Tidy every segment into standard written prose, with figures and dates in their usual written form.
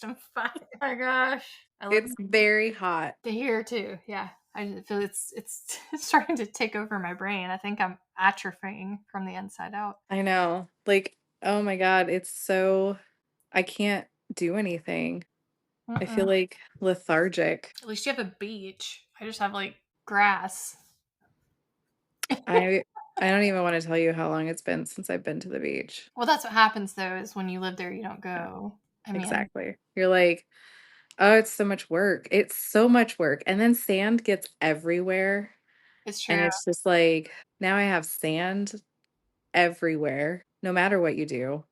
August. I'm fine. Oh my gosh. I love It's very hot. to hear too. Yeah. I just feel it's starting to take over my brain. I think I'm atrophying from the inside out. I know. Like, oh my God, I can't do anything. I feel Mm-mm. like lethargic. At least you have a beach. I just have like grass. I I don't even want to tell you how long it's been since I've been to the beach. Well, that's what happens though, is when you live there, you don't Yeah, go. I mean, exactly. You're like, oh, it's so much work. It's so much work. And then sand gets everywhere. it's And true. it's just like, now I have sand everywhere, no matter what you do.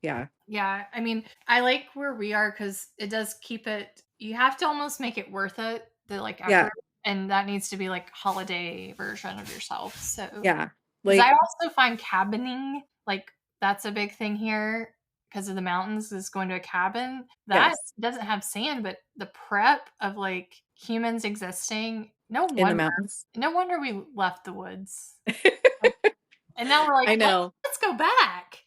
Yeah. Yeah. I mean, I like where we are because it does keep it, you have to almost make it worth it, the like Yeah. effort. And that needs to be like holiday version of yourself. So, Yeah. because I Like, also find cabining, like, that's a big thing here because of the mountains, is going to a cabin. That yes, doesn't have sand, but the prep of like humans existing, in the mountains. no wonder we left the woods. Like, and now we're like, I know. let's go back.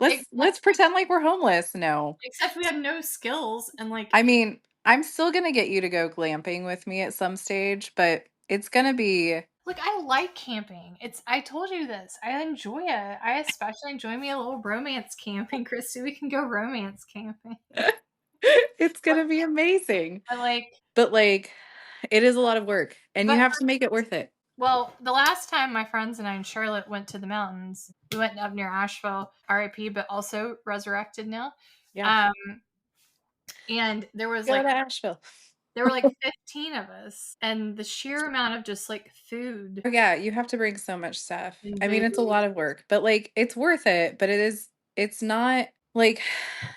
Except, Let's pretend like we're homeless. No. except we have no skills and like, I mean, I'm still gonna get you to go glamping with me at some stage, but it's gonna be look, I like camping. I told you this. I enjoy it. I especially enjoy me a little romance camping, Christy. We can go romance camping. it's gonna be amazing. I like, But like it is a lot of work and you but have to make it worth it. well, the last time my friends and I in Charlotte went to the mountains, we went up near Asheville, RIP, but also resurrected now. Yeah. Um, and Go to Asheville. there were like 15 of us, and the sheer amount of just like food Oh, yeah, you have to bring so much stuff. and I mean, it's a booze. lot of work, but like it's worth it, but it's not like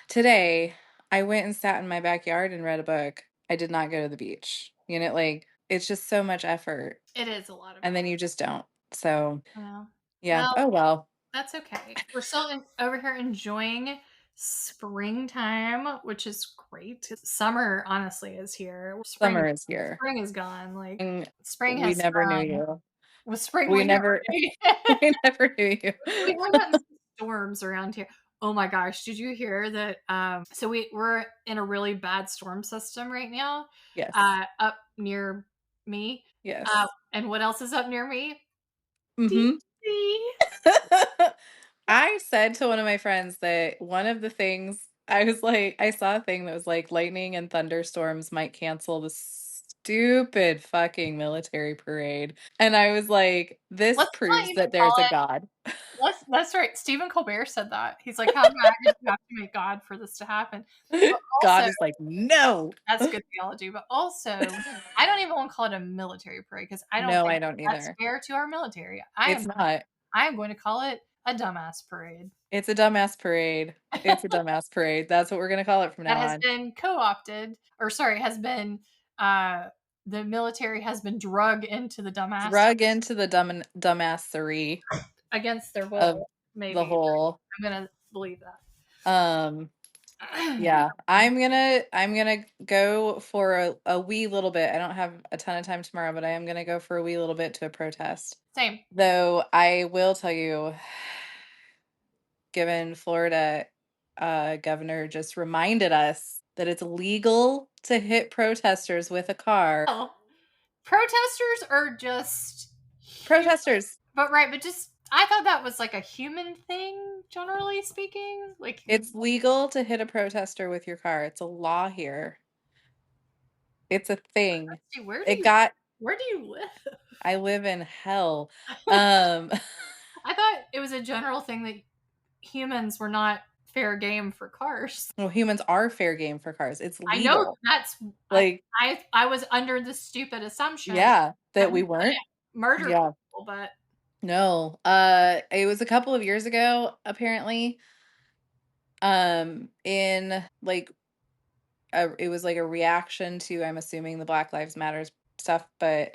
today I went and sat in my backyard and read a book. I did not go to the beach. You know, like it's just so much effort It is a lot of and then effort. you just don't. So, You know? yeah. Well, Oh well. that's okay. We're still over here enjoying springtime, which is great. Summer, honestly, is here. Summer is here. Spring is gone. Like And spring we has never knew sprung. you. With spring, We we never never knew. we never knew you. We have gotten some storms around here. Oh my gosh, did you hear that? So we're in a really bad storm system right now, Yes. up near me. Yes. And what else is up near me? Mhm. DC. I said to one of my friends that one of the things I was like, I saw a thing that was like lightning and thunderstorms might cancel the stupid fucking military parade. And I was like, this Let's not proves even that call there's a it. God. That's right. Stephen Colbert said that. He's like, how mad did you have to make God for this to happen? But God also, is like, no. that's good theology. But also, I don't even want to call it a military parade because I don't No, think I don't that's either. fair to our military. It's not. I am going to call it a dumbass parade It's a dumbass parade. It's a dumbass parade. That's what we're gonna call it from that now has on. been co-opted, or sorry, has been uh, the military has been drug into the dumbass Drug into the dumbassery against their of will. the Maybe whole. I'm gonna believe Um, that. yeah, I'm gonna go for a wee little bit. I don't have a ton of time tomorrow, but I am gonna go for a wee little bit to a protest. Same. Though I will tell you, given Florida governor just reminded us that it's legal to hit protesters with a car. Oh, protesters are just human, Protesters, but right, but just I thought that was like a human thing, generally speaking. Like, it's legal to hit a protester with your car. It's a law here. It's a thing. It got where do you live? I live in hell. Um I thought it was a general thing that humans were not fair game for cars. well, humans are fair game for cars. It's I know legal. that's Like, I was under the stupid assumption yeah, that that we we weren't. couldn't murder Yeah. people, but No. It was a couple of years ago, apparently. In like it was like a reaction to, I'm assuming, the Black Lives Matters stuff, but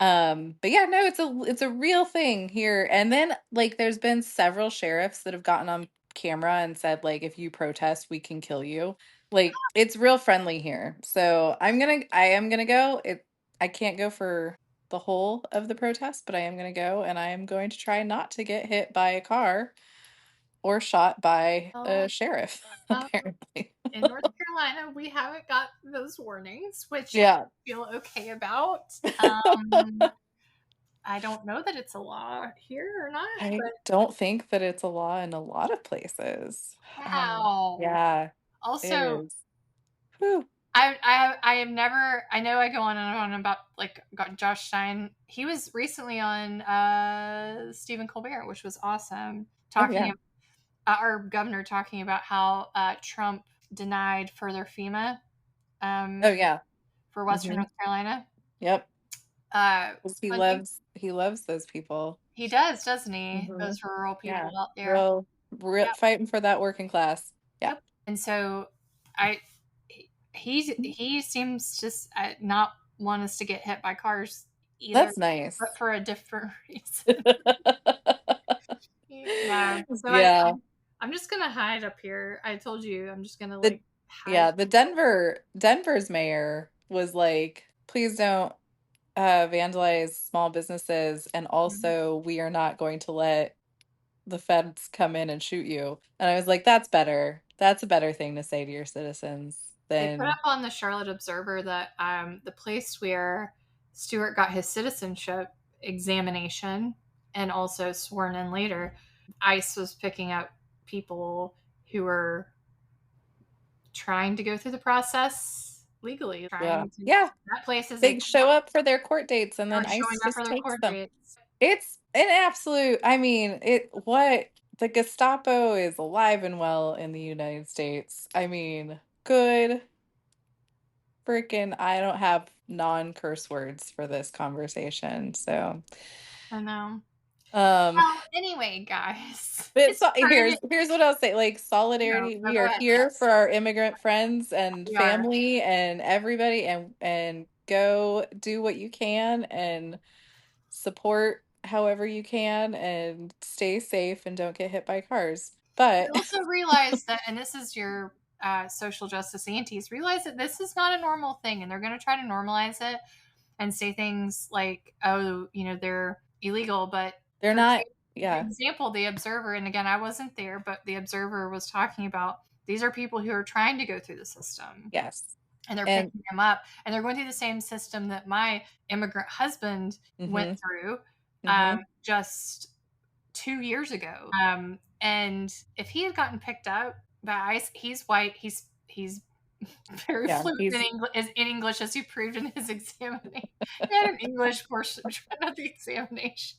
yeah, no, it's a real thing here. And then like there's been several sheriffs that have gotten on camera and said like if you protest, we can kill you. Like it's real friendly here. So I am gonna go. I can't go for the whole of the protest, but I am gonna go and I am going to try not to get hit by a car or shot by oh, a sheriff, oh, apparently. in North Carolina, we haven't got those warnings, which I Yeah. feel okay about. Um, I don't know that it's a law here or not, I but don't think that it's a law in a lot of places. wow. Yeah, it Also, is. Whew. I am never. I know I go on and on about like got Josh Stein. He was recently on Stephen Colbert, which was awesome. Oh, Talking yeah. of our governor talking about how Trump denied further FEMA Oh, um, yeah. for Western Mhm. North Carolina. Yep. Uh, 'Cause Plenty. he loves those people. He does, doesn't he? Those Mhm. rural people Yeah. out there. Real Yep, fighting for that working class. Yeah. yep. And so I, he seems just not want us to get hit by cars either, That's nice. but for a different reason. Yeah. So Yeah. I'm just gonna hide up here. I told you I'm just gonna The like hide. yeah, the Denver's mayor was like, "Please don't vandalize small businesses, and Mhm. also we are not going to let the feds come in and shoot you." And I was like, "That's better. That's a better thing to say to your citizens They put up than." on the Charlotte Observer that the place where Stewart got his citizenship examination and also sworn in later, ICE was picking up people who were trying to go through the process legally. Yeah. Trying to Yeah, that place is a they show up for their court dates and they then were showing ICE up for just their takes court them. dates. It's an absolute, I mean, it what the Gestapo is alive and well in the United States. I mean, good freaking, I don't have non-curse words for this conversation. So, I know. um, Well, anyway, guys, but it's Friday. here's what I'll say, like No, solidarity, no, we go are ahead. here for our immigrant friends and We are. family and everybody, and go do what you can and support however you can and stay safe and don't get hit by cars. But But also realize that, and this is your social justice aunties, realize that this is not a normal thing, and they're going to try to normalize it and say things like, "Oh, they're illegal." But they're for not, yeah, example, the Observer, and again, I wasn't there, but the Observer was talking about these are people who are trying to go through the system, yes. and they're And picking them up, and they're going through the same system that my immigrant husband went mhm, through mhm. just 2 years ago. And if he had gotten picked up by ICE, he's white. He's very Yeah, fluent he's in English, as he proved in his examination. He had an English portion of the examination,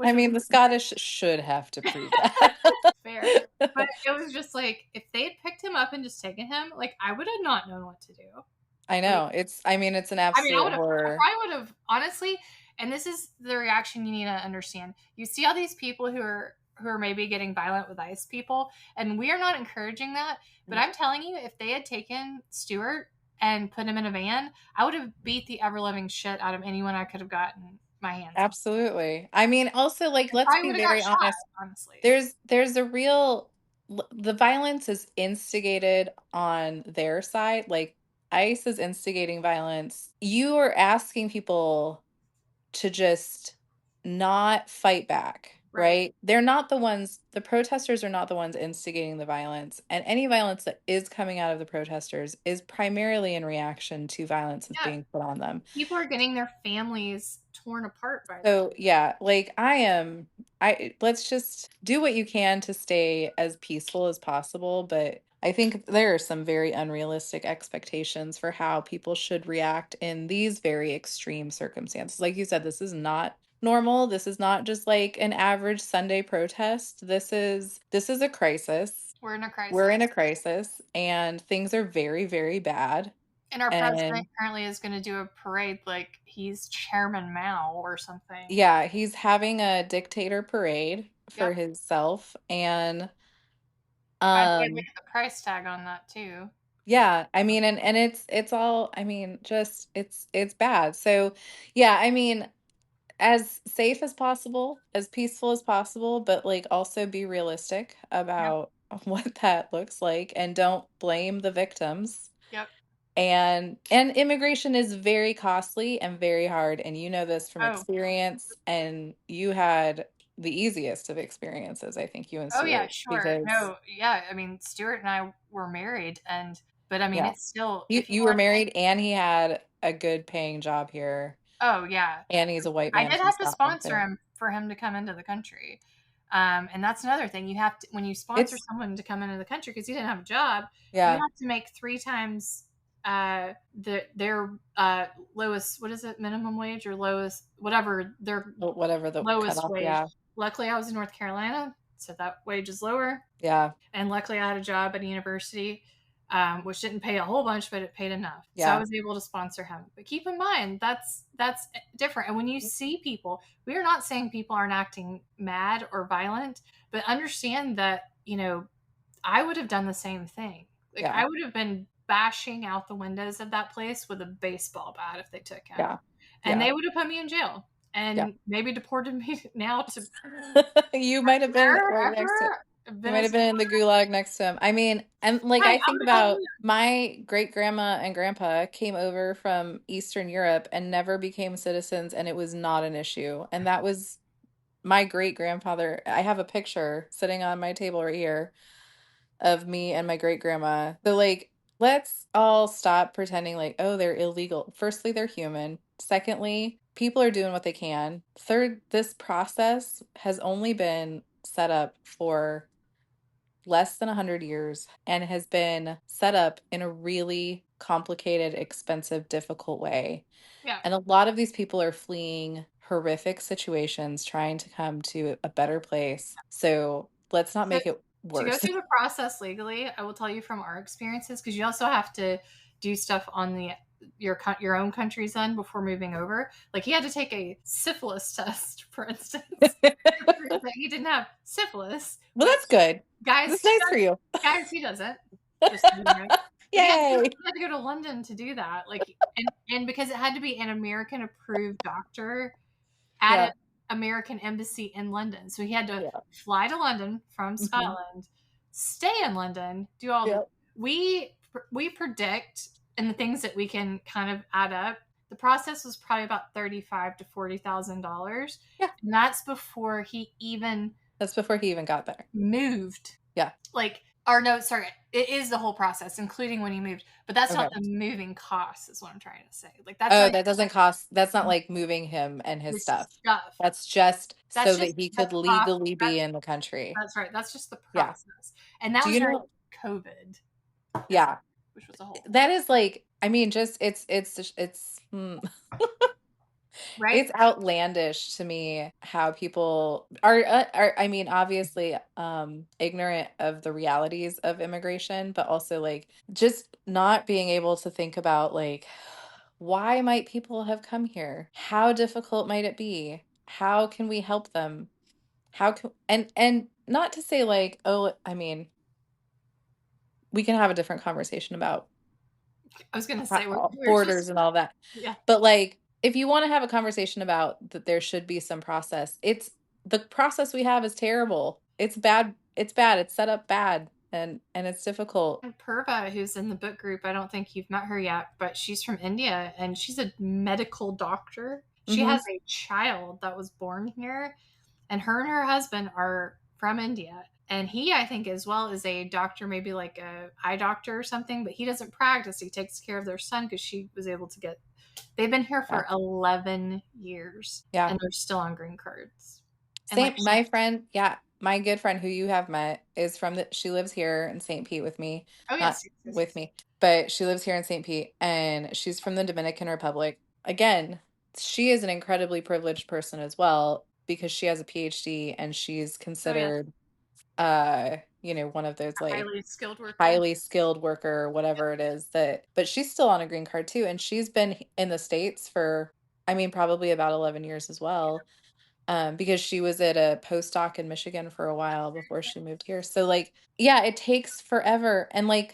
I which was mean, the Scottish should have to prove that. fair. But it was just like if they had picked him up and just taken him, like I would have not known what to do. I Like know. I mean, it's an I mean, absolute I horror. probably would have honestly, and this is the reaction you need to understand. You see all these people who are maybe getting violent with ICE people, and we are not encouraging that. But I'm telling you, if they had taken Stewart and put him in a van, I would have beat the ever living shit out of anyone I could have gotten my hands on. Absolutely. I mean, also, like, I let's probably be would have got very shot, honest. honestly. There's a real the violence is instigated on their side. Like, ICE is instigating violence. You are asking people to just not fight back, Right. right? They're not the ones, the protesters are not the ones instigating the violence. And any violence that is coming out of the protesters is primarily in reaction to violence that's Yeah. being put on them. People are getting their families torn apart by this. So, yeah, like let's just do what you can to stay as peaceful as possible, but I think there are some very unrealistic expectations for how people should react in these very extreme circumstances. Like you said, this is not normal. This is not just like an average Sunday protest. This is a crisis. We're in a We're in a crisis. crisis and things are very, very bad. And our president And currently is going to do a parade like he's Chairman Mao or something. yeah, he's having a dictator parade for Yep. himself, and By the way, look um at the price tag on that too. Just yeah, I mean, and it's all, I mean, just it's bad. So yeah, I mean, as safe as possible, as peaceful as possible, but like also be realistic yep, about what that looks like and don't blame the victims. yep. And immigration is very costly and very hard, and you know this from Oh, experience, and you had the easiest of experiences, I think, you and Oh, yeah, Stuart, sure. because No, yeah, I mean, Stuart and I were married, but I mean, yeah. it's still, You if you you were want. married and he had a good paying job here, Oh, yeah. and he's a white I man did from have to Scotland sponsor too. him for him to come into the country. And that's another thing. You have to, when you sponsor It's someone to come into the country because he didn't have a job, you yeah, have to make 3 times their lowest, what is it, minimum wage or lowest, whatever their whatever the lowest cutoff, wage. yeah, Luckily, I was in North Carolina, so that wage is lower. yeah, And luckily, I had a job at a university, which didn't pay a whole bunch, but it paid enough. So I yeah, was able to sponsor him. But keep in mind, that's different. And when you see people, we are not saying people aren't acting mad or violent, but understand that, I would have done the same thing. Like, yeah, I would have been bashing out the windows of that place with a baseball bat if they took him. yeah, And yeah, they would have put me in jail yeah. and maybe deported me now to You might have been right next to ever you might have been in the Venezuela. gulag next to him. I mean, and like Right. I I think would have about gone. my great grandma and grandpa came over from Eastern Europe and never became citizens, and it was not an issue. And that was my great grandfather. I have a picture sitting on my table right here of me and my great grandma. So like let's all stop pretending like, oh, they're illegal. Firstly, they're human. Secondly, people are doing what they can. Third, this process has only been set up for less than 100 years and has been set up in a really complicated, expensive, difficult way. Yeah. And a lot of these people are fleeing horrific situations, trying to come to a better place. So let's not So make it to go worse. through the process legally, I will tell you from our experiences, because you also have to do stuff on your own country's end before moving over. Like, he had to take a syphilis test, for instance, to prove that he didn't have syphilis, Well, which that's good. guys That's he nice for does, you. guys he doesn't. Just so you know. But Yay. he had to go to London to do that. Like, and because it had to be an American approved doctor at an Yeah. American embassy in London. So he had to Yeah. fly to London from Mhm. Scotland, stay in London, do all the Yeah. we predict, and the things that we can kind of add up. The process was probably about $35,000 to $40,000, Yeah. and that's before he even That's before he even got there. moved. Yeah. Like, or no, sorry, it is the whole process, including when he moved. But that's not Okay. the moving costs, is what I'm trying to say. Like, that's Oh, not that doesn't cost, that's not like moving him and his his stuff. stuff. That's just so That's that just he the could process. legally be in the country. That's right. That's just the Yeah. process. And that Do was you during know? COVID, as Yeah. which was a whole That is like, I mean, just right? it's outlandish to me how people are, I mean, obviously, ignorant of the realities of immigration, but also like just not being able to think about like why might people have come here? How difficult might it be? How can we help them? How can and not to say like, oh, I mean, we can have a different conversation about I was gonna say we're borders just and all that. yeah. But like, if you want to have a conversation about that, there should be some process. It's the process we have is terrible. It's bad. It's bad. It's set up bad, and it's difficult. And Purva, who's in the book group, I don't think you've met her yet, but she's from India and she's a medical doctor. She Hmm. has a child that was born here, and her husband are from India. And he, I think, as well, is a doctor, maybe like a eye doctor or something, but he doesn't practice. He takes care of their son because she was able to get. They've been here Yeah, for 11 years, yeah. and they're still on green cards. And like, Same. My friend, yeah, my good friend who you have met is from the. She lives here in St. Pete with me, oh not yes, yes, yes, with yes. me, but she lives here in St. Pete, and she's from the Dominican Republic. Again, she is an incredibly privileged person as well because she has a PhD and she's Oh yes, considered one of those a like highly skilled worker. highly skilled worker, whatever it is that, but she's still on a green card too. And she's been in the States for, I mean, probably about 11 years as well. Because she was at a postdoc in Michigan for a while before she moved here. So like, yeah, it takes forever. And like,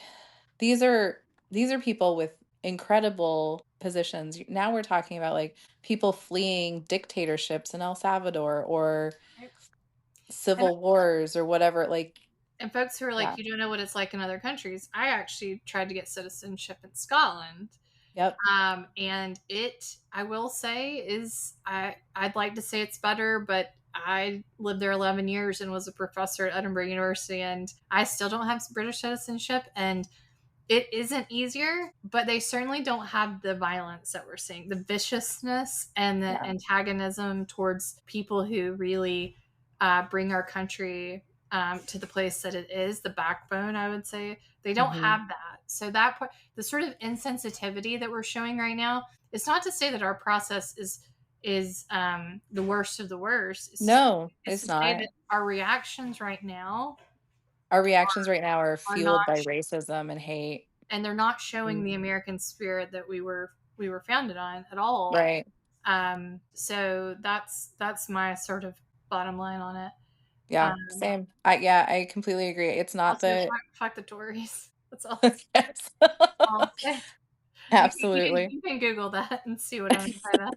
these are, these are people with incredible positions. Now we're talking about like people fleeing dictatorships in El Salvador or Right? And civil wars or whatever. Like, folks who are yeah. like, you don't know what it's like in other countries. I actually tried to get citizenship in Scotland. Yep. And I will say, I'd like to say it's better, but I lived there 11 years and was a professor at Edinburgh University, and I still don't have British citizenship. And it isn't easier, but they certainly don't have the violence that we're seeing, the viciousness and the Yeah. antagonism towards people who really bring our country to the place that it is, the backbone, I would say. They don't Hmm. have that. So that part, the sort of insensitivity that we're showing right now, it's not to say that our process is the worst of the worst. No, It's it's to say not. that our reactions right now Our reactions right now are are fueled not, by racism and hate. and they're not showing Mm. the American spirit that we were founded on at all. Right. So that's my sort of bottom line on it. Yeah, Um, same. I completely agree. It's not Also, the fuck the Tories. That's yes. all I'll say. Absolutely. You can Google that and see what I'm trying to.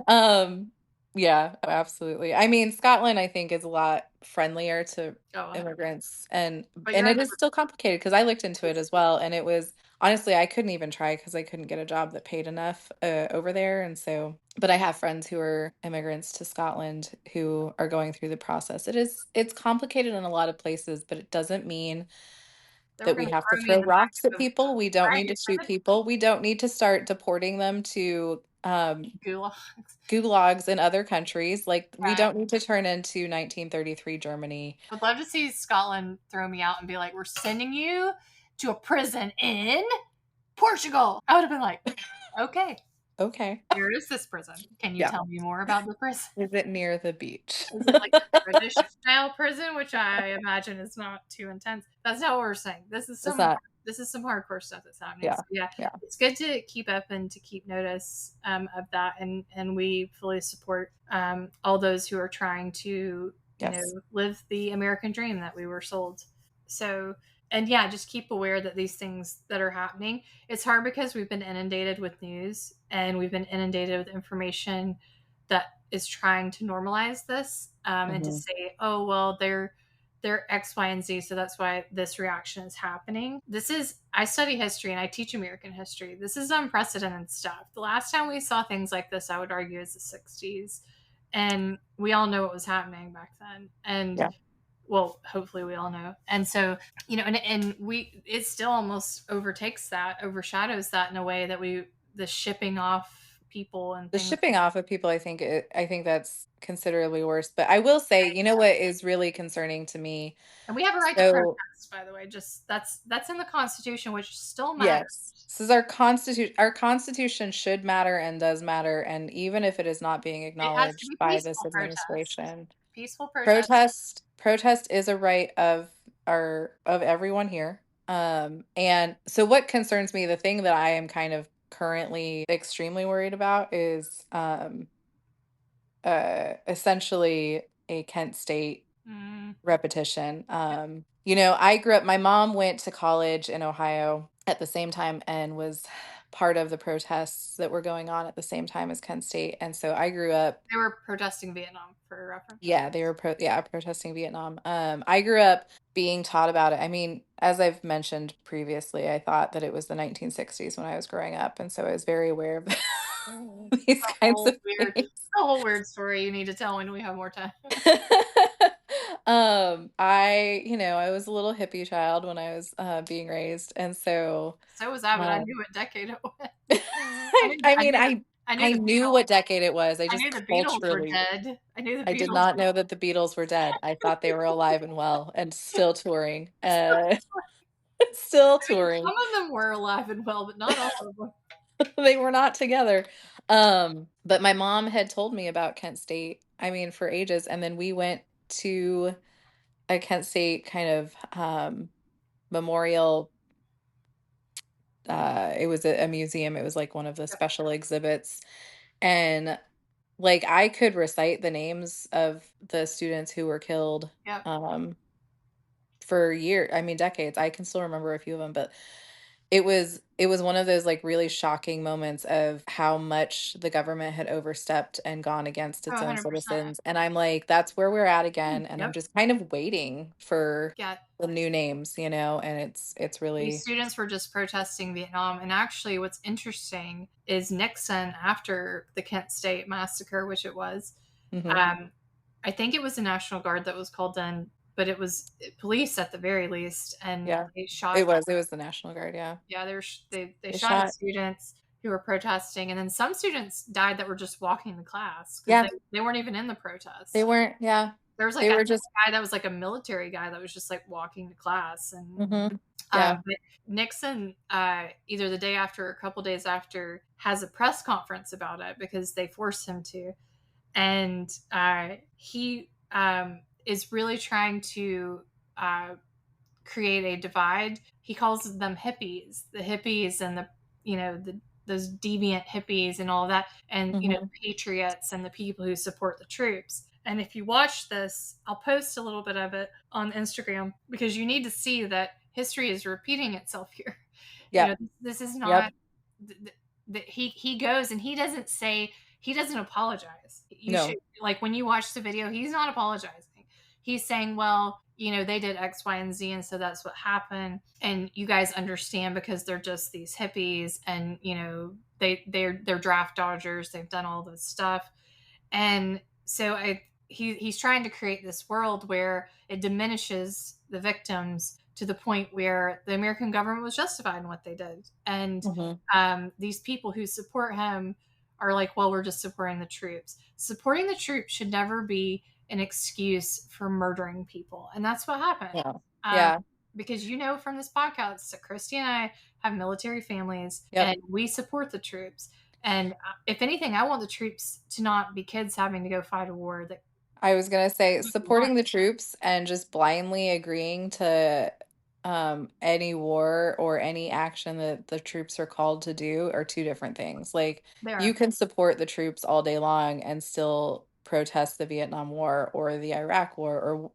Um, yeah, absolutely. I mean, Scotland, I think, is a lot friendlier to Oh, 100%. immigrants, and But you're and on it the is still complicated because I looked into it as well, and it was honestly, I couldn't even try because I couldn't get a job that paid enough over there, and so. But I have friends who are immigrants to Scotland who are going through the process. It's complicated in a lot of places, but it doesn't mean they were that going we to have to throw me in throw the back rocks at of people. We don't need to shoot right people. We don't need to start deporting them to gulags. gulags in other countries. Like, we Right. don't need to turn into 1933 Germany. I'd love to see Scotland throw me out and be like, "We're sending you to a prison in Portugal." I would have been like, "Okay, Okay. where is this prison? Can you Yeah. tell me more about the prison? Is it near the beach? Is it like a British style prison, which I imagine is not too intense?" That's not what we're saying. Is that This is some hardcore stuff that's happening. yeah. So yeah, Yeah. it's good to keep up and to keep notice of that, and we fully support all those who are trying to Yes. live the American dream that we were sold. So, and yeah, just keep aware that these things that are happening. It's hard because we've been inundated with news and we've been inundated with information that is trying to normalize this, and to Hmm. say, oh well, they're X, Y, and Z, so that's why this reaction is happening. This is, I study history and I teach American history. This is unprecedented stuff. The last time we saw things like this, I would argue, is the '60s, and we all know what was happening back then. And Yeah. well, hopefully we all know. And so, and we, it still almost overtakes that, overshadows that in a way that the shipping off people and The things. shipping off of people, I think that's considerably worse. But I will say, you know what is really concerning to me? And we have a right to So protest, by the way. Just that's in the Constitution, which still matters. yes. This is our constitution. Our constitution should matter and does matter. And even if it is not being It has to acknowledged be by this peaceful protest. administration, Peaceful protest. protest is a right of everyone here. And so what concerns me, the thing that I am kind of currently extremely worried about is essentially a Kent State Mm, repetition. I grew up, my mom went to college in Ohio at the same time and was part of the protests that were going on at the same time as Kent State. And so I grew up, they were protesting Vietnam, for reference. yeah, they were protesting Vietnam. I grew up being taught about it. I mean, as I've mentioned previously, I thought that it was the 1960s when I was growing up, and so I was very aware of these kinds of things. A whole weird story you need to tell when we have more time. I was a little hippie child when I was being raised, and so So was I, but I um, knew what decade it was. I knew, I I mean, knew the, I I knew I the knew what Beatles. decade it was. I I just knew the Beatles were culturally, dead. I knew the I did Beatles not were. know that the Beatles were dead. I thought they were alive and well and still touring. Still I mean, touring. some of them were alive and well, but not all of them. They were not together. But my mom had told me about Kent State, I mean, for ages, and then we went to a Kent State kind of memorial. It was a museum. It was like one of the Yep. special exhibits. And like I could recite the names of the students who were killed Yep. um for years, I mean decades. I can still remember a few of them, but it was one of those, like, really shocking moments of how much the government had overstepped and gone against Oh, its own 100%. citizens, and I'm like, "That's where we're at again," and I'm Yep. just kind of waiting for Yeah. the new names, and it's These really students were just protesting Vietnam. And actually, what's interesting is Nixon, after the Kent State massacre, which it was, Mhm. I think it was the National Guard that was called in, but it was police at the very least, and Yeah. they shot. It was the National Guard, yeah. Yeah, they They shot at shot. students who were protesting, and then some students died that were just walking to class because Yeah, they weren't even in the they protest. weren't, yeah. There was like They a were just guy that was like a military guy that was just like walking to class, and mhm. Yeah. but Nixon, either the day after or a couple days after, has a press conference about it because they forced him to, and he is really trying to uh, create a divide. He calls them hippies, the hippies and the those deviant hippies and all that, and Mhm. patriots and the people who support the troops. And if you watch this, I'll post a little bit of it on Instagram because you need to see that history is repeating itself here. Yep. This is Yep. not that he goes and he doesn't say, he doesn't apologize. You should, No. like, when you watch the video, he's not apologizing. He's saying, well, they did X, Y, and Z, and so that's what happened. And you guys understand because they're just these hippies, and they're draft dodgers. They've done all this stuff, and so he's trying to create this world where it diminishes the victims to the point where the American government was justified in what they did, and Mhm. these people who support him are like, well, we're just supporting the troops. Supporting the troops should never be an excuse for murdering people, and that's what happened. Yeah. Um, Yeah. because from this podcast that Christy and I have military families, Yep. and we support the troops. And if anything, I want the troops to not be kids having to go fight a war that I was gonna say we want. supporting the troops and just blindly agreeing to any war or any action that the troops are called to do are two different things. Like you There, can support the troops all day long and still protest the Vietnam War or the Iraq War or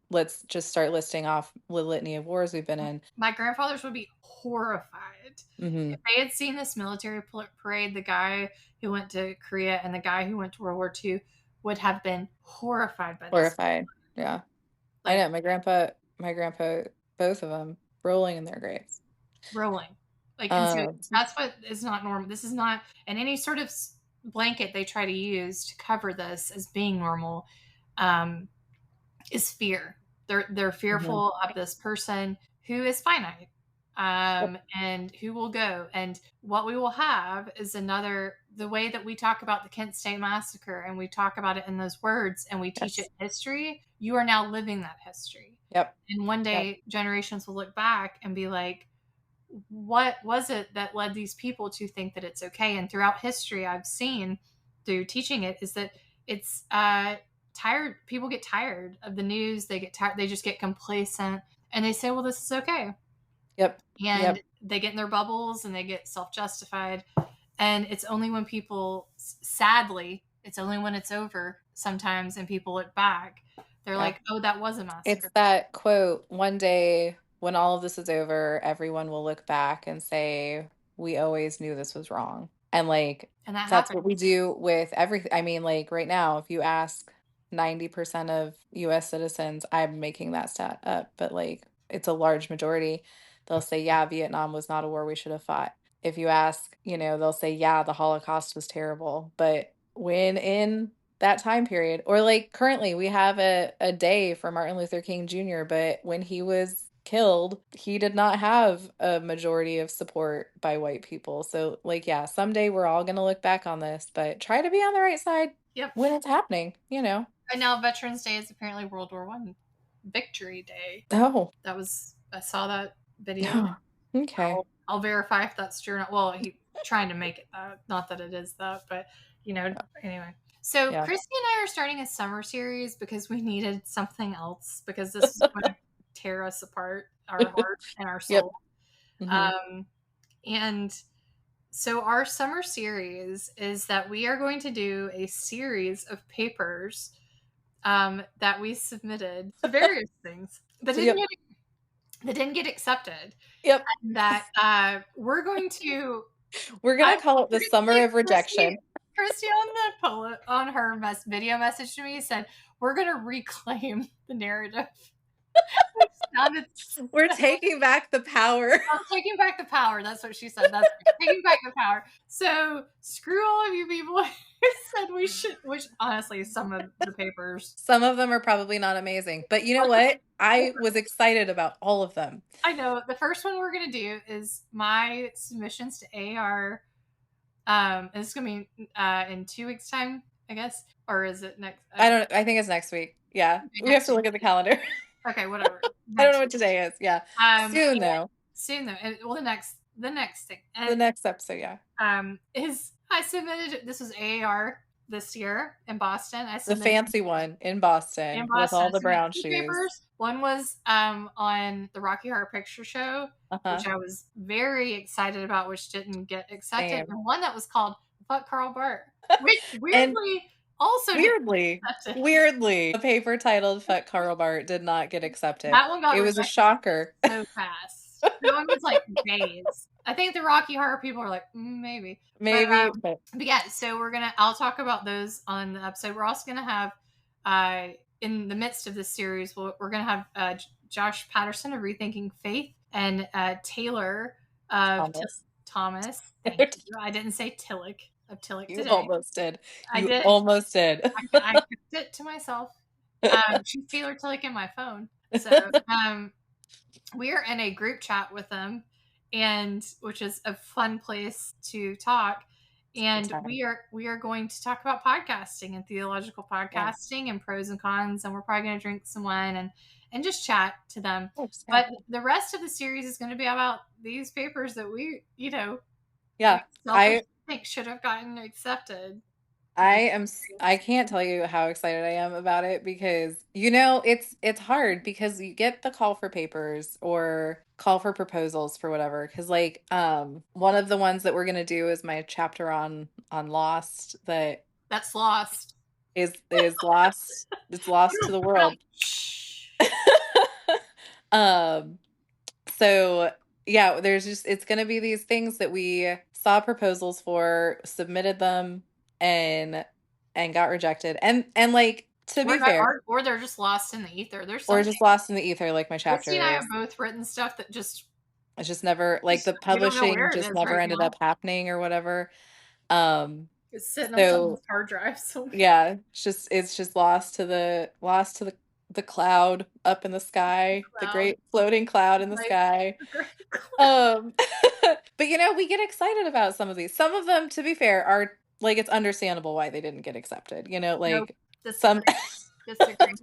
let's just start listing off the litany of wars we've been in. my grandfathers would be horrified if Mhm. they had seen this military parade. The guy who went to Korea and the guy who went to World War II would have been horrified by this. Horrified. Yeah. I Like, know my grandpa both of them rolling in their graves. rolling. Like, and so Um that's what is not normal. This is not, and any sort of blanket they try to use to cover this as being normal, um, is fear. They're mhm. fearful of this person who is finite, Yep. and who will go. And what we will have is another, the way that we talk about the Kent State Massacre and we talk about it in those words and we teach it Yes. in history. You are now living that history. Yep. And one Yep. day generations will look back and be like, what was it that led these people to think that it's okay? And throughout history, I've seen through teaching it is that it's tired. People get tired of the news. They get tired. They just get complacent, and they say, "Well, this is okay," Yep. and Yep. they get in their bubbles and they get self-justified. And it's only when people, sadly, it's only when it's over sometimes, and people look back, they're Yeah. like, "Oh, that was a It's massacre," that quote, one day when all of this is over, everyone will look back and say, we always knew this was wrong. And like, and that that's what we happens. do with everything. I mean, like right now, if you ask 90% of US citizens, I'm making that stat up, but like it's a large majority, they'll say, yeah, Vietnam was not a war we should have fought. If you ask, they'll say, yeah, the Holocaust was terrible. But when in that time period. Or like currently we have a day for Martin Luther King Jr., but when he was killed, he did not have a majority of support by white people. So like yeah, someday we're all going to look back on this, but try to be on the right side Yep. when it's happening. And now Veterans Day is apparently World War I Victory Day. Oh. I saw that video. Oh. Okay. I'll verify if that's true or not. Well, he trying to make it that, not that it is that, but anyway. So Yeah. Christy and I are starting a summer series because we needed something else because this is going to tear us apart, our heart and our Yep. soul. Mhm. Um, and so our summer series is that we are going to do a series of papers that we submitted to various things Yep. that didn't get accepted. Yep. That we're going to. We're going to call it the summer of Christy, rejection. Christy on the on her video message to me said we're going to reclaim the narrative. It sounded We're taking back the power. I'm taking back the power. That's what she said. That's right. Taking back the power. So screw all of you people who said we should. Which honestly, some of the papers. Some of them are probably not amazing, but you know Like what? I was excited about all of them. I know the first one we're gonna do is my submissions to AR. And it's gonna be in 2 weeks' time, I guess, or is it next? I think it's next week. Yeah. We have Next to week. look at the calendar. Okay, whatever. I don't know Next what week. today is. Yeah. Soon though. Soon though. And, well, the next thing. The next episode, yeah. Is I submitted. This was AAR this year in Boston. I The submitted fancy one in in Boston with Boston. all I the submitted brown two shoes. papers. One was on the Rocky Horror Picture Show, Uh-huh. which I was very excited about, which didn't get accepted, Same. and one that was called "Fuck Carl Bart," which And weirdly also didn't weirdly, get accepted. weirdly, the paper titled "Fuck Carl Bart" did not get accepted. That one got It was a rejected shocker. so fast. That one was like days. I think the Rocky Horror people are like, maybe. Maybe, but But yeah, so I'll talk about those on the episode. We're also gonna have, in the midst of this series, we're gonna have Josh Patterson of Rethinking Faith and Taylor of Thomas. Thomas. Thank you. I didn't say Tillich of Tillich You today. almost did. I You did. almost did. I kept it to myself. She's Taylor Tillich in my phone. So we're in a group chat with them, and which is a fun place to talk. And we are going to talk about podcasting and theological podcasting and pros and cons, and we're probably going to drink some wine and just chat to them. But the rest of the series is going to be about these papers that we I think should have gotten accepted. I can't tell you how excited I am about it because it's hard because you get the call for papers or call for proposals for whatever because like one of the ones that we're going to do is my chapter on Lost that's lost is lost. It's lost to the world. So yeah, it's going to be these things that we saw proposals for, submitted them and got rejected. And like to be fair, or they're just lost in the ether. or just lost in the ether like my chapter Christy and I is. have both written stuff that It's just never like the we don't know where publishing it just is never right ended now. up happening or whatever. It's sitting on So someone's hard drive somewhere. yeah, it's just lost to the cloud up in the sky, the great floating cloud in the sky. But we get excited about some of these. Some of them, to be fair, are like it's understandable why they didn't get accepted. Like some disagree.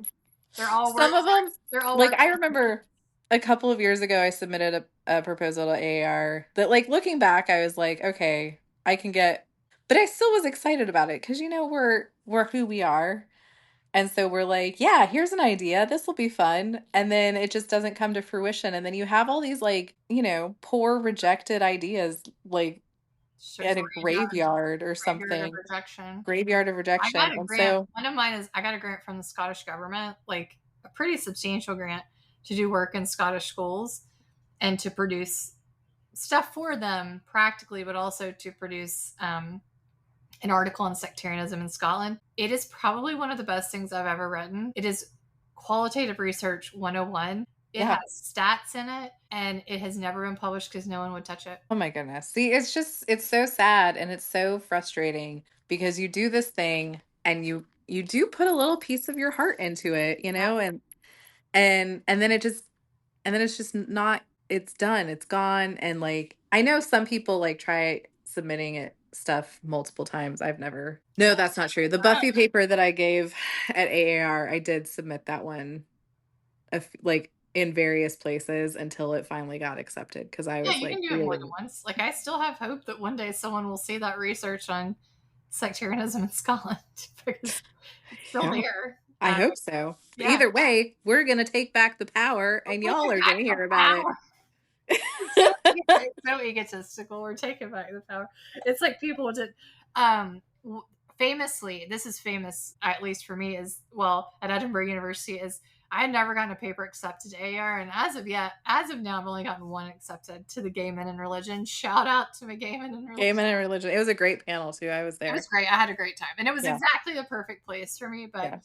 They're all some of them. They're all like I remember a couple of years ago, I submitted a proposal to AAR that, like, looking back, I was like, okay, I can get, but I still was excited about it because we're who we are. And so we're like, yeah, here's an idea. This will be fun. And then it just doesn't come to fruition. And then you have all these, like, poor rejected ideas, like at a graveyard or something. Graveyard of rejection. I got a grant. One of mine is I got a grant from the Scottish government, like a pretty substantial grant to do work in Scottish schools and to produce stuff for them practically, but also to produce an article on sectarianism in Scotland. It is probably one of the best things I've ever written. It is qualitative research 101. It has stats in it, and it has never been published because no one would touch it. Oh my goodness. See, it's so sad and it's so frustrating because you do this thing and you do put a little piece of your heart into it, and then it's just not, it's done, it's gone. And like, I know some people like try submitting it stuff multiple times. No, that's not true. The Buffy paper that I gave at AAR, I did submit that one like in various places until it finally got accepted because I was you like, can do it more than once. Like, I still have hope that one day someone will see that research on sectarianism in Scotland because it's still there. I hope so. Yeah. Either way, we're going to take back the power and y'all are going to hear about it. It's so egotistical. We're taking back the power. It's like people did famously, this is famous, at least for me, at Edinburgh University, is I had never gotten a paper accepted to AR, and as of now, I've only gotten one accepted to the Gay Men in Religion. Shout out to my Gay Men in Religion. Gay Men in Religion. It was a great panel too. I was there. It was great. I had a great time, and it was exactly the perfect place for me. But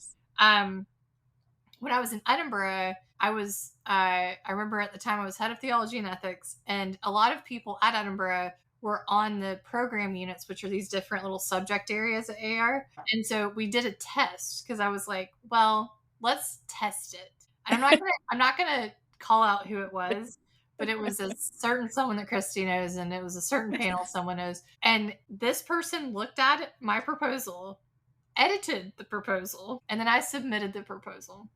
when I was in Edinburgh, I remember at the time I was head of theology and ethics, and a lot of people at Edinburgh were on the program units, which are these different little subject areas at AR. And so we did a test because I was like, well, let's test it. And I'm not gonna call out who it was, but it was a certain someone that Christy knows, and it was a certain panel someone knows. And this person looked at it, my proposal, edited the proposal, and then I submitted the proposal.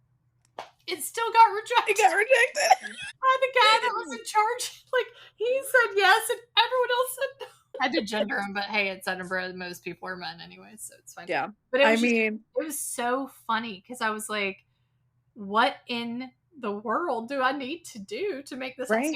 It still got rejected. It got rejected. By the guy that was in charge. Like, he said yes, and everyone else said no. I did gender him, but hey, it's Edinburgh. Most people are men anyway, so it's fine. Yeah. But it was so funny because I was like, what in the world do I need to do to make this right?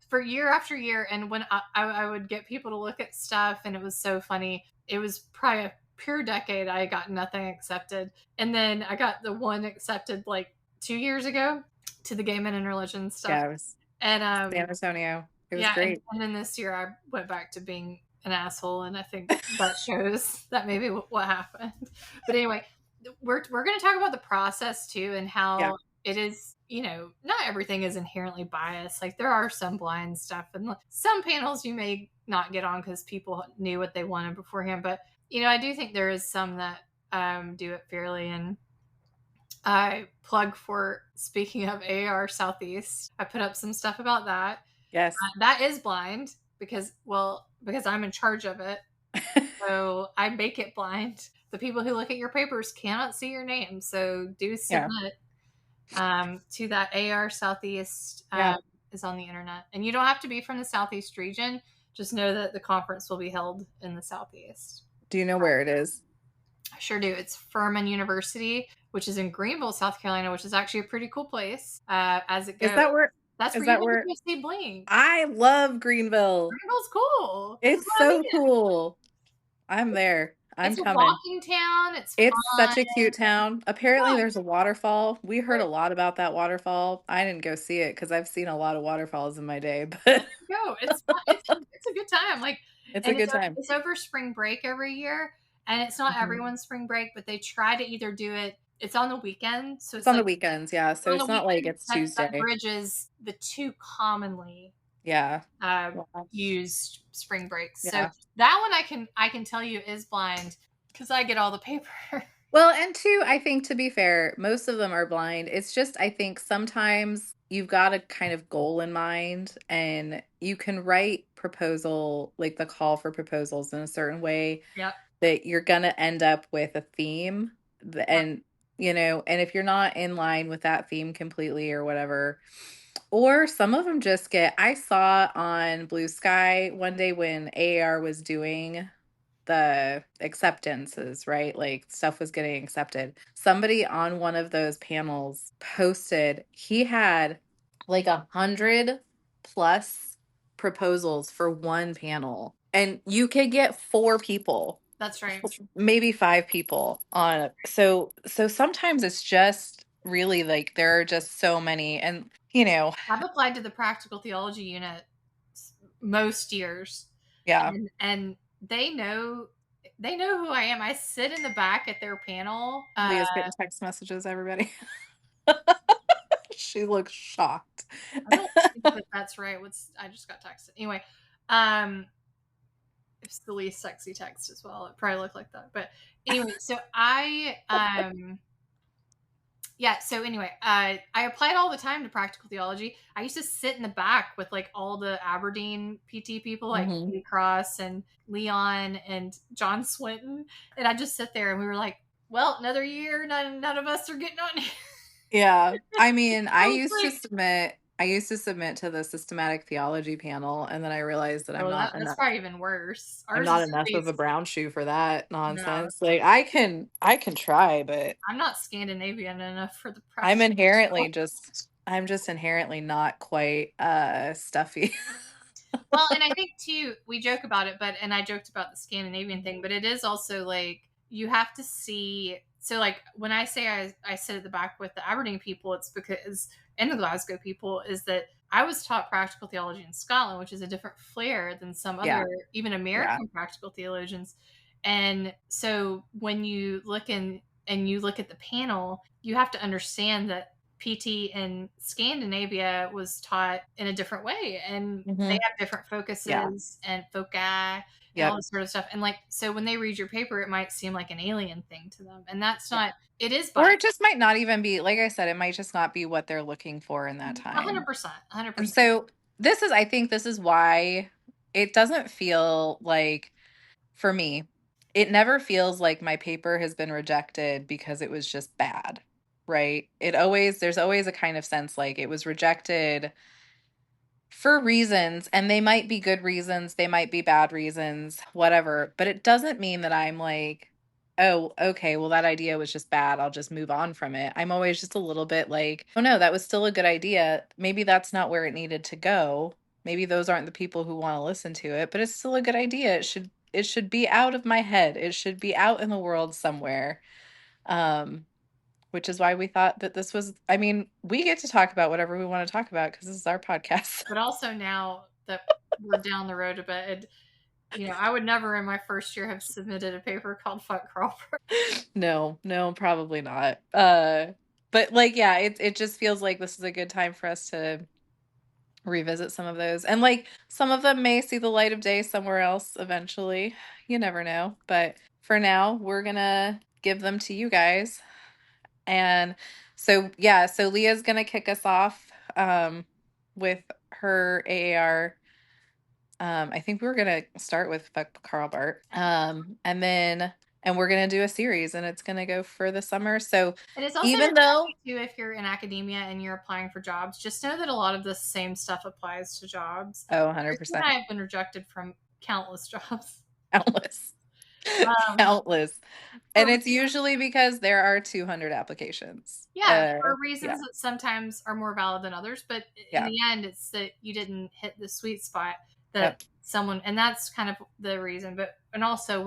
For year after year? And when I would get people to look at stuff, and it was so funny. It was probably a pure decade. I got nothing accepted. And then I got the one accepted like 2 years ago to the gay men and religion stuff. Yeah, it was and San Antonio. It was great. And then this year I went back to being an asshole, and I think that shows that maybe what happened. But anyway, we're going to talk about the process too, and how it is, you know, not everything is inherently biased. Like, there are some blind stuff, and some panels you may not get on because people knew what they wanted beforehand. But, you know, I do think there is some that do it fairly. And I plug for, speaking of AR Southeast, I put up some stuff about that. Yes. That is blind because I'm in charge of it. So I make it blind. The people who look at your papers cannot see your name. So do submit to that. AR Southeast is on the internet. And you don't have to be from the Southeast region. Just know that the conference will be held in the Southeast. Do you know where it is? I sure do. It's Furman University, which is in Greenville, South Carolina, which is actually a pretty cool place. As it goes. Is that where? That's where you see Blink. I love Greenville. Greenville's cool. It's so cool. I'm there. I'm coming. It's a walking town. It's such a cute town. Apparently, there's a waterfall. We heard a lot about that waterfall. I didn't go see it because I've seen a lot of waterfalls in my day. But go. It's a good time. Like, it's a good time. It's over spring break every year, and it's not everyone's spring break, but they try to either do it. It's on the weekend, so it's on the weekends, yeah. So it's not like it's Tuesday. That bridges the two commonly used spring breaks. So that one I can tell you is blind because I get all the paper. Well, and two, I think, to be fair, most of them are blind. It's just, I think sometimes you've got a kind of goal in mind, and you can write proposal, like the call for proposals, in a certain way that you're going to end up with a theme. And you know, and if you're not in line with that theme completely or whatever, or some of them just I saw on Blue Sky one day when AAR was doing the acceptances, right? Like, stuff was getting accepted. Somebody on one of those panels posted, he had like 100+ proposals for one panel, and you could get 4 people. That's right. Maybe 5 people on it. So sometimes it's just really like there are just so many. And, you know, I've applied to the practical theology unit most years. Yeah. And they know who I am. I sit in the back at their panel. Leah's getting text messages, everybody. She looks shocked. I don't think that that's right. I just got texted. Anyway, it's the least sexy text as well. It probably looked like that. But anyway, so I applied all the time to practical theology. I used to sit in the back with like all the Aberdeen PT people, like Lee Cross and Leon and John Swinton. And I just sit there, and we were like, well, another year, none of us are getting on here. Yeah. I mean, I used to submit to the systematic theology panel, and then I realized that I'm not enough. That's probably even worse. I'm not enough of a brown shoe for that nonsense. No. Like, I can try, but I'm not Scandinavian enough for the I'm just inherently not quite stuffy. Well, and I think too, we joke about it, and I joked about the Scandinavian thing, but it is also like, you have to see. So like, when I say I sit at the back with the Aberdeen people, it's because, and the Glasgow people, is that I was taught practical theology in Scotland, which is a different flair than some other, even American practical theologians. And so when you look in and you look at the panel, you have to understand that PT in Scandinavia was taught in a different way, and they Mhm. have different Yeah. focuses and foci and all Yep. this sort of stuff. And like, so when they read your paper, it might seem like an alien thing to them, and that's not. It is Or bias. it just might not even be, like I said, it might just not be what they're looking for in that time. 100%, And 100%. so I think this is why it doesn't feel like, for me, it never feels like my paper has been rejected because it was just bad, right? There's always a kind of sense like it was rejected for reasons, and they might be good reasons, they might be bad reasons, whatever, but it doesn't mean that I'm like, "Oh, okay, well, that idea was just bad, I'll just move on from it." I'm always just a little bit like, "Oh, no, that was still a good idea. Maybe that's not where it needed to go. Maybe those aren't the people who wanna listen to it, but it's still a good idea. It should be out of my head. It should be out in the world somewhere." Um, which is why we thought that this was, I mean, we get to talk about whatever we wanna talk about because this is our podcast. But also now that we're down the road a bit, I would never in my first year have submitted a paper called "Fuck Crawford." No, no, probably not. But like, yeah, it just feels like this is a good time for us to revisit some of those. And like some of them may see the light of day somewhere else eventually. You never know. But for now, we're gonna give them to you guys. And so yeah, so Leah's gonna kick us off with her AAR. I think we were gonna start with Fuck Carl Bart. And we're gonna do a series and it's gonna go for the summer. So And it's also even though, too, if you're in academia and you're applying for jobs, just know that a lot of the same stuff applies to jobs. oh, Christy and 100%, I have been rejected from countless jobs. countless, Um, countless. And for it's usually because there are 200 applications. Yeah, for Yeah, reasons that sometimes are more valid than others, but in yeah, the end, it's that you didn't hit the sweet spot that yep, someone, and that's kind of the reason. But and also,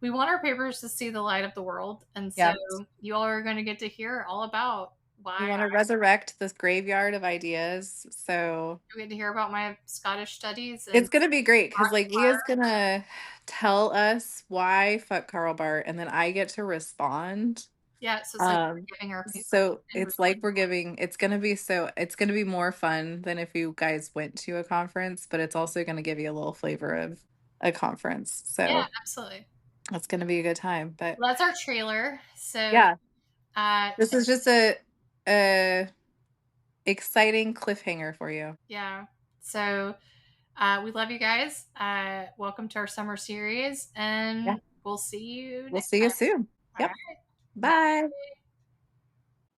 we want our papers to see the light of the world, and so yeah. you all are going to get to hear all about We why want to resurrect this graveyard of ideas. So I get to hear about my Scottish studies and it's gonna be great because Rocky like Leah's Fire. gonna tell us why fuck Carl Bart, and then I get to respond. Yeah, so it's like Um, we're giving our papers so and it's like we're giving, it's gonna be more fun than if you guys went to a conference, but it's also gonna give you a little flavor of a conference. yeah, So absolutely. it's gonna be a good time. But Well, that's our trailer. So, yeah, uh, this is just a exciting cliffhanger for you. yeah. So we love you guys. Welcome to our summer series, Yeah. and we'll see you We'll next see you time. soon. All Yep. right. Bye. Bye.